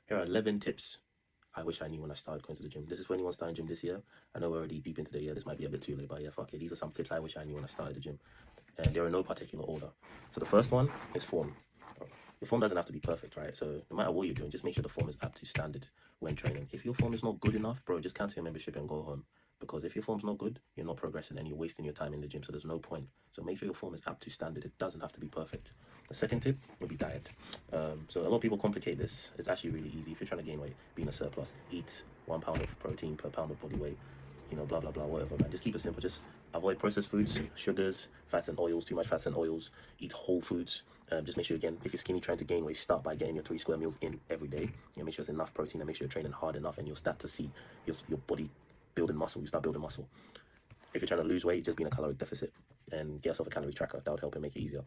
Here are 11 tips I wish I knew when I started going to the gym. This is for anyone starting gym this year. I know we're already deep into the year. This might be a bit too late, but yeah, fuck it. These are some tips I wish I knew when I started the gym. And they're in no particular order. So the first one is form. Your form doesn't have to be perfect, right? So no matter what you're doing, just make sure the form is up to standard when training. If your form is not good enough, bro, just cancel your membership and go home. Because if your form's not good, you're not progressing and you're wasting your time in the gym. So there's no point. So make sure your form is up to standard. It doesn't have to be perfect. The second tip would be diet. So a lot of people complicate this. It's actually really easy. If you're trying to gain weight, be in a surplus, eat 1 pound of protein per pound of body weight. You know, blah blah blah, whatever, man. Just keep it simple. Just avoid processed foods, sugars, fats and oils. Too much fats and oils. Eat whole foods. Just make sure, again, if you're skinny trying to gain weight, start by getting your 3 square meals in every day. You know, make sure there's enough protein and make sure you're training hard enough, and you'll start to see your body building muscle. You start building muscle. If you're trying to lose weight, just be in a caloric deficit and get yourself a calorie tracker. That would help and make it easier.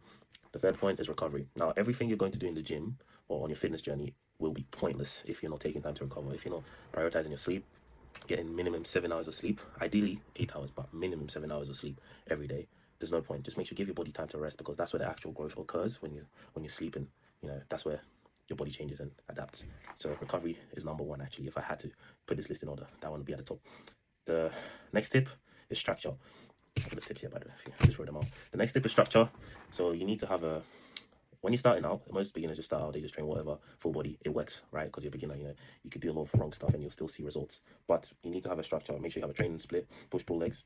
The third point is recovery. Now, everything you're going to do in the gym or on your fitness journey will be pointless if you're not taking time to recover. If you're not prioritizing your sleep, getting minimum 7 hours of sleep, ideally 8 hours, but minimum 7 hours of sleep every day. There's no point. Just make sure you give your body time to rest, because that's where the actual growth occurs when you're sleeping. You know, that's where your body changes and adapts. So recovery is number one. Actually, if I had to put this list in order, that one would be at the top. The next tip is structure. I've got the tips here, by the way. I just wrote them out. The next tip is structure. So you need to have a, when you're starting out, most beginners just start out, they just train whatever, full body, it works, right? Because you're a beginner, you know, you could do a lot of wrong stuff and you'll still see results. But you need to have a structure. Make sure you have a training split, push pull legs,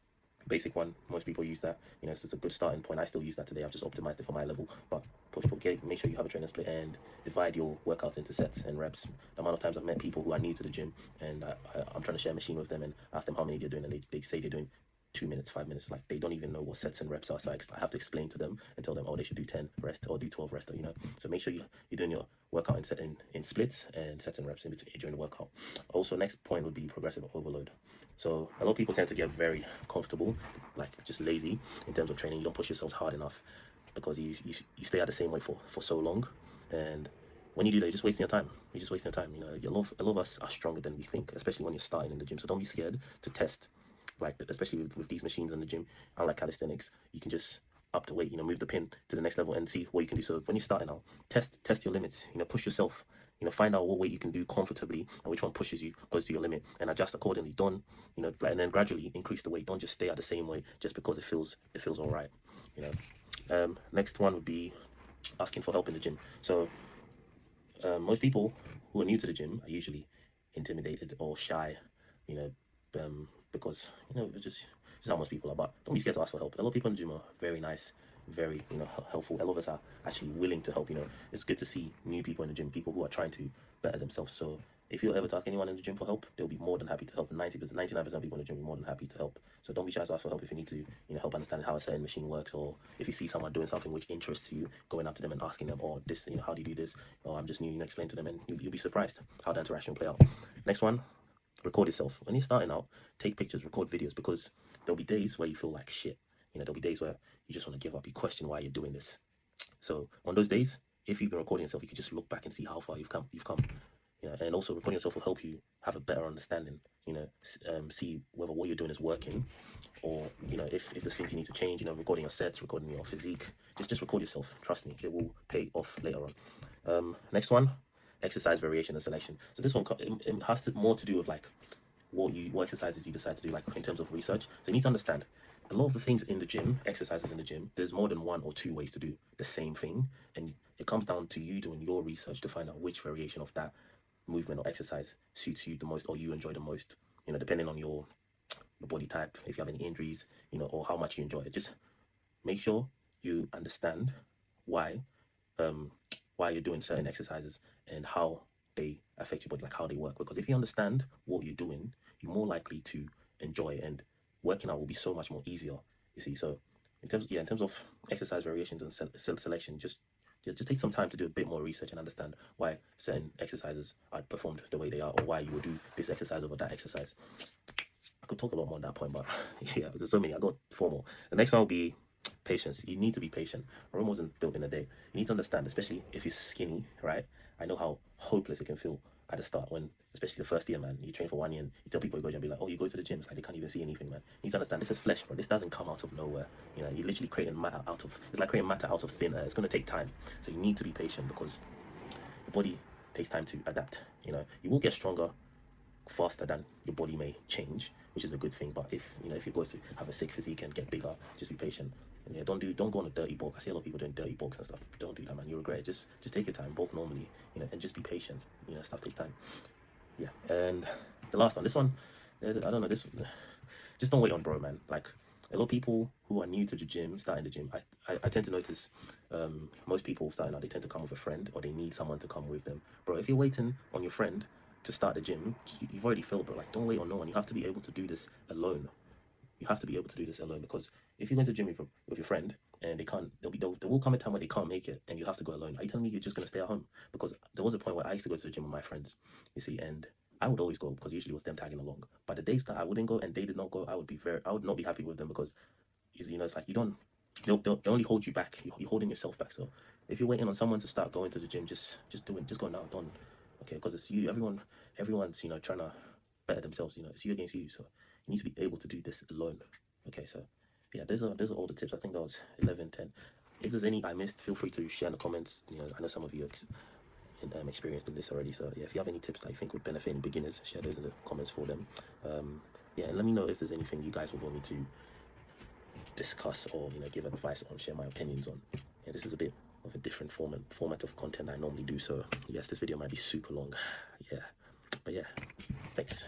basic one. Most people use that. You know, it's a good starting point. I still use that today. I've just optimized it for my level. But push pull gate, make sure you have a training split and divide your workouts into sets and reps. The amount of times I've met people who are new to the gym and I'm trying to share a machine with them and ask them how many they're doing, and they say they're doing 2 minutes, 5 minutes, like they don't even know what sets and reps are. So I have to explain to them and tell them, oh, they should do 10 rest or do 12 rest, or, you know. So make sure you're doing your workout in splits and sets and reps in between during the workout. Also, next point would be progressive overload. So a lot of people tend to get very comfortable, like just lazy in terms of training. You don't push yourselves hard enough because you stay at the same weight for so long, and when you do that, you're just wasting your time. You're just wasting your time. You know, a lot of us are stronger than we think, especially when you're starting in the gym. So don't be scared to test, like especially with these machines in the gym. Unlike calisthenics, you can just up the weight, you know, move the pin to the next level and see what you can do. So when you're starting out, test your limits. You know, push yourself. You know, find out what weight you can do comfortably and which one pushes you close to your limit, and adjust accordingly. Don't, you know, and then gradually increase the weight. Don't just stay at the same weight just because it feels all right. You know. Next one would be asking for help in the gym. So most people who are new to the gym are usually intimidated or shy, you know, because, you know, it's just how most people are. But don't be scared to ask for help. A lot of people in the gym are very nice, very, you know, helpful. A lot of us are actually willing to help. You know, it's good to see new people in the gym, people who are trying to better themselves. So if you ever to ask anyone in the gym for help, they'll be more than happy to help. 90%, 99% of people in the gym will be more than happy to help. So don't be shy to ask for help if you need to, you know, help understand how a certain machine works, or if you see someone doing something which interests you, going up to them and asking them, oh, this, you know, how do you do this? Or I'm just new, you know, explain to them, and you'll be surprised how the interaction will play out. Next one, record yourself. When you're starting out, take pictures, record videos, because there'll be days where you feel like shit. You know, there'll be days where you just want to give up. You question why you're doing this. So on those days, if you've been recording yourself, you can just look back and see how far you've come. You know, and also recording yourself will help you have a better understanding. You know, see whether what you're doing is working, or, you know, if there's things you need to change. You know, recording your sets, recording your physique. Just record yourself. Trust me, it will pay off later on. Next one, exercise variation and selection. So this one it has more to do with like what exercises you decide to do, like in terms of research. So you need to understand a lot of the things in the gym, exercises in the gym, there's more than 1 or 2 ways to do the same thing, and it comes down to you doing your research to find out which variation of that movement or exercise suits you the most, or you enjoy the most. You know, depending on your body type, if you have any injuries, you know, or how much you enjoy it. Just make sure you understand why why you're doing certain exercises and how they affect your body, like how they work. Because if you understand what you're doing, you're more likely to enjoy it, and working out will be so much more easier. You see, so in terms of exercise variations and selection, just take some time to do a bit more research and understand why certain exercises are performed the way they are, or why you would do this exercise over that exercise. I could talk a lot more on that point, but yeah, there's so many. I got 4 more. The next one will be patience. You need to be patient. Rome wasn't built in a day. You need to understand, especially if you're skinny, right? I know how hopeless it can feel at the start, when, especially the first year, man, you train for 1 year and you tell people you go to and be like, oh, you go to the gym, it's like they can't even see anything, man. You need to understand, this is flesh, bro. This doesn't come out of nowhere. You know, you're literally creating matter it's like creating matter out of thin air. It's going to take time. So you need to be patient, because your body takes time to adapt. You know, you will get stronger faster than your body may change, which is a good thing. But if you're going to have a sick physique and get bigger, just be patient. And yeah, don't go on a dirty bulk. I see a lot of people doing dirty bulks and stuff. Don't do that, man. You regret it. Just take your time, bulk normally, and just be patient. Stuff takes time. Yeah. And the last one, this one, I don't know, this just don't wait on bro, man. Like, a lot of people who are new to the gym, starting the gym, I tend to notice most people starting out, they tend to come with a friend, or they need someone to come with them. Bro, if you're waiting on your friend to start the gym, you've already failed, bro. Like, don't wait on no one. You have to be able to do this alone. You have to be able to do this alone, because if you go to the gym with your friend and they can't, there will come a time where they can't make it and you have to go alone. Are you telling me you're just going to stay at home? Because there was a point where I used to go to the gym with my friends, you see, and I would always go because usually it was them tagging along. But the days that I wouldn't go and they did not go, I would not be happy with them, because it's like they'll only hold you back. You're holding yourself back. So if you're waiting on someone to start going to the gym, just do it. Just go now, done. Okay, because it's you. Everyone's trying to better themselves. It's you against you. So you need to be able to do this alone. Okay, so yeah, those are all the tips. I think that was 11, 10. If there's any I missed, feel free to share in the comments. I know some of you have experienced in this already. So yeah, if you have any tips that you think would benefit any beginners, share those in the comments for them. Yeah, and let me know if there's anything you guys would want me to discuss or give advice on, share my opinions on. Yeah, this is a bit of a different format of content I normally do. So yes, this video might be super long. Yeah, but yeah, thanks.